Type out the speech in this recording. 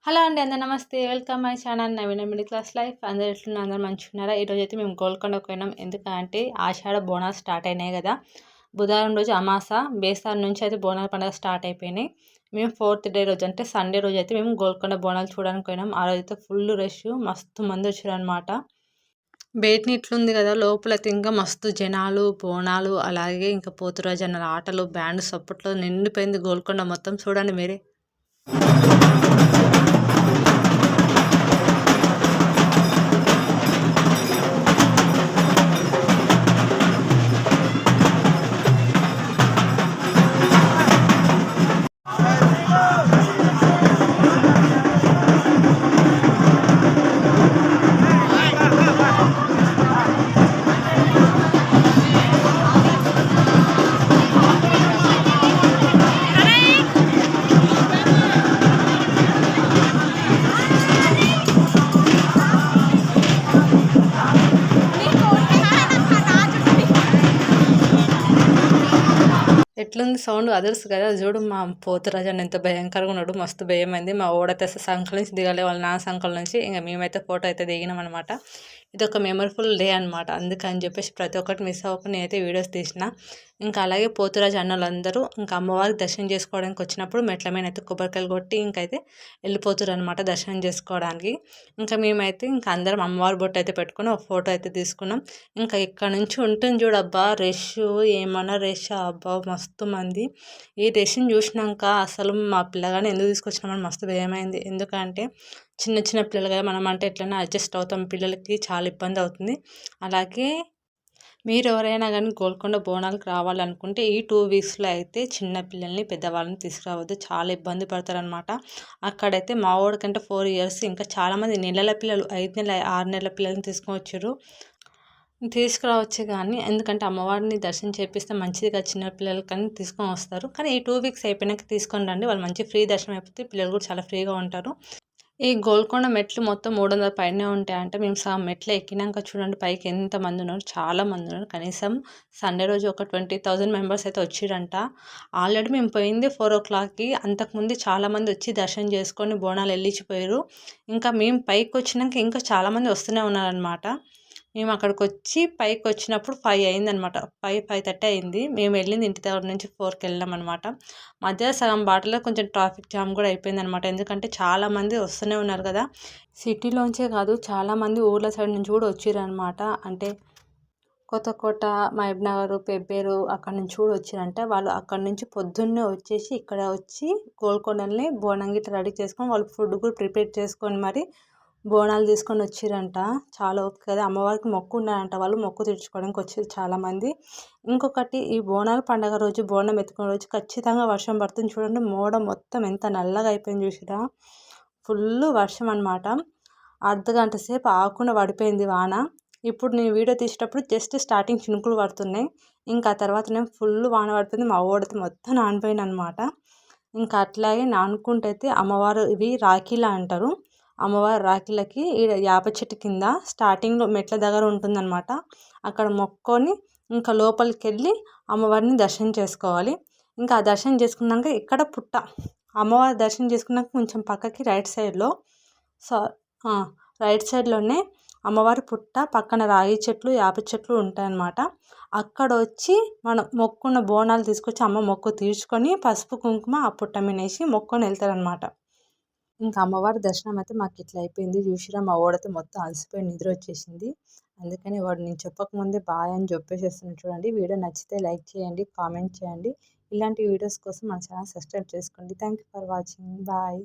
Hello అండి, అందరు నమస్తే. Welcome my channel Naveena middle class life. అందరు ఎట్లున్నారు? అందరు మంచిగున్నారా? ఈరోజు అయితే మేము గోల్కొండకు పోయినాం. ఎందుకంటే ఆషాఢ బోనాలు స్టార్ట్ అయినాయి కదా. బుధవారం రోజు అమాస, బేస్తారం నుంచి అయితే బోనాల పండుగ స్టార్ట్ అయిపోయినాయి. మేము 4th డే రోజు అంటే సండే రోజు అయితే మేము గోల్కొండ బోనాలు చూడడానికి పోయినాం. ఆ రోజు అయితే ఫుల్ రష్, మస్తు మంది వచ్చారు అనమాట. బయటని ఇట్లుంది కదా, లోపలైతే ఇంకా మస్తు జనాలు, బోనాలు, అలాగే ఇంకా పోతురాజన్నల ఆటలు, బ్యాండ్ సపోర్ట్లో నిండిపోయింది గోల్కొండ మొత్తం. చూడండి మీరే. ఎట్లుంది సౌండ్ అదర్స్ కదా. చూడు మా పోతురాజు ఎంత భయంకరంగా ఉన్నాడు, మస్తు భయమైంది. మా ఓడైతే సంకల నుంచి దిగలే, వాళ్ళ నా సంకల నుంచి. ఇంకా మేమైతే ఫోటో అయితే దిగినాం అనమాట. ఇది ఒక మెమరబుల్ డే అనమాట. అందుకని చెప్పేసి ప్రతి ఒక్కటి మిస్ అవ్వకుండా నేనైతే వీడియోస్ తీసిన. ఇంకా అలాగే పోతురాజు అన్నలందరూ ఇంకా అమ్మవారికి దర్శనం చేసుకోవడానికి వచ్చినప్పుడు మెట్ల మీద అయితే కొబ్బరికాయలు కొట్టి ఇంకైతే వెళ్ళిపోతారు అనమాట దర్శనం చేసుకోవడానికి. ఇంకా మేమైతే ఇంకా అందరం అమ్మవారి బొట్టు అయితే పెట్టుకుని ఒక ఫోటో అయితే తీసుకున్నాం. ఇంకా ఇక్కడ నుంచి ఉంటుంది చూడబ్బా రష్, ఏమన్నా రష్ అబ్బా మస్తు మంది. ఈ రష్ని చూసినాక అసలు మా పిల్లగాని ఎందుకు తీసుకొచ్చినామని మస్తు భయమైంది. ఎందుకంటే చిన్న చిన్న పిల్లలు కదా, మనం అంటే ఎట్లైనా అడ్జస్ట్ అవుతాం, పిల్లలకి చాలా ఇబ్బంది అవుతుంది. అలాగే మీరు ఎవరైనా కానీ గోల్కొండ బోనాలకు రావాలనుకుంటే ఈ 2 వీక్స్లో అయితే చిన్న పిల్లల్ని, పెద్దవాళ్ళని తీసుకురావద్దు, చాలా ఇబ్బంది పడతారనమాట. అక్కడైతే మా వాడికంటే 4 ఇయర్స్, ఇంకా చాలామంది నెలల పిల్లలు, 5 నెలల 6 నెలల పిల్లల్ని తీసుకొని వచ్చారు. తీసుకురావచ్చు కానీ, ఎందుకంటే అమ్మవారిని దర్శనం చేపిస్తే మంచిది కదా, చిన్న పిల్లలకి కానీ తీసుకొని వస్తారు. కానీ ఈ 2 వీక్స్ అయిపోయినాక తీసుకొని రండి, వాళ్ళు మంచి ఫ్రీ దర్శనం అయిపోతే పిల్లలు కూడా చాలా ఫ్రీగా ఉంటారు. ఈ గోల్కొండ మెట్లు మొత్తం 300 పైనే ఉంటాయంటే మేము సగం మెట్లు ఎక్కినాక చూడండి పైకి ఎంతమంది ఉన్నారు, చాలా మంది ఉన్నారు. కనీసం సండే రోజు ఒక 20,000 మెంబర్స్ అయితే వచ్చిరంట. ఆల్రెడీ మేము పోయింది 4 o'clockకి. అంతకుముందు చాలామంది వచ్చి దర్శనం చేసుకొని బోనాలు వెళ్ళిచ్చిపోయారు. ఇంకా మేము పైకి వచ్చినాక ఇంకా చాలామంది వస్తూనే ఉన్నారనమాట. మేము అక్కడికి వచ్చి పైకి వచ్చినప్పుడు 5 అయిందనమాట. 5:30 అయింది. మేము వెళ్ళింది ఇంటి దగ్గర నుంచి 4కి వెళ్ళాం అనమాట. మధ్య సగం బాటలో కొంచెం ట్రాఫిక్ జామ్ కూడా అయిపోయిందనమాట. ఎందుకంటే చాలామంది వస్తూనే ఉన్నారు కదా. సిటీలోంచే కాదు, చాలామంది ఊర్ల సైడ్ నుంచి కూడా వచ్చిరనమాట. అంటే కొత్తకోట, మహబూబ్నగర్, పెబ్బేరు అక్కడ నుంచి కూడా వచ్చిరంట. వాళ్ళు అక్కడ నుంచి పొద్దున్నే వచ్చేసి ఇక్కడ వచ్చి గోల్కొండల్ని బోనం గిట్ల రెడీ చేసుకొని వాళ్ళు ఫుడ్ కూడా ప్రిపేర్ చేసుకొని మరి బోనాలు తీసుకొని వచ్చిరంట. చాలా ఓపిక కదా. అమ్మవారికి మొక్కు ఉన్నారంట, వాళ్ళు మొక్కు తీర్చుకోవడానికి వచ్చారు చాలామంది. ఇంకొకటి, ఈ బోనాల పండుగ రోజు, బోనం ఎత్తుకునే రోజు ఖచ్చితంగా వర్షం పడుతుంది. చూడండి మోడం మొత్తం ఎంత నల్లగా అయిపోయింది చూసిరా, ఫుల్ వర్షం అనమాట. అర్ధగంట సేపు ఆకుండా పడిపోయింది వాన. ఇప్పుడు నేను వీడియో తీసేటప్పుడు జస్ట్ స్టార్టింగ్ చినుకులు పడుతున్నాయి. ఇంకా తర్వాత నేను ఫుల్ వాన పడుతుంది. మా ఓడితే మొత్తం నానిపోయింది అనమాట. ఇంకా అట్లాగే నానుకుంటైతే అమ్మవారు ఇవి రాఖీలా అంటారు. అమ్మవారి రాఖీలకి ఈడ యాప చెట్టు కింద స్టార్టింగ్లో మెట్ల దగ్గర ఉంటుందన్నమాట. అక్కడ మొక్కొని ఇంకా లోపలికి వెళ్ళి అమ్మవారిని దర్శనం చేసుకోవాలి. ఇంకా ఆ దర్శనం చేసుకున్నాక ఇక్కడ పుట్ట, అమ్మవారి దర్శనం చేసుకున్నాక కొంచెం పక్కకి రైట్ సైడ్లో రైట్ సైడ్లోనే అమ్మవారి పుట్ట, పక్కన రాగి చెట్లు, యాప చెట్లు ఉంటాయన్నమాట. అక్కడ వచ్చి మనం మొక్కున్న బోనాలు తీసుకొచ్చి అమ్మ మొక్కు తీర్చుకొని పసుపు కుంకుమ ఆ పుట్ట మీనేసి మొక్కొని వెళ్తారనమాట. ఇంకా అమ్మవారి దర్శనం అయితే మాకు ఇట్లా అయిపోయింది. చూసిరా మా ఓడైతే మొత్తం అలసిపోయి నిద్ర వచ్చేసింది. అందుకని వాడు నేను చెప్పకముందే బాయ్ అని చెప్పేసేస్తున్నాను. చూడండి, వీడియో నచ్చితే లైక్ చేయండి, కామెంట్ చేయండి. ఇలాంటి వీడియోస్ కోసం మన ఛానల్ సబ్స్క్రైబ్ చేసుకోండి. Thank you for watching. Bye.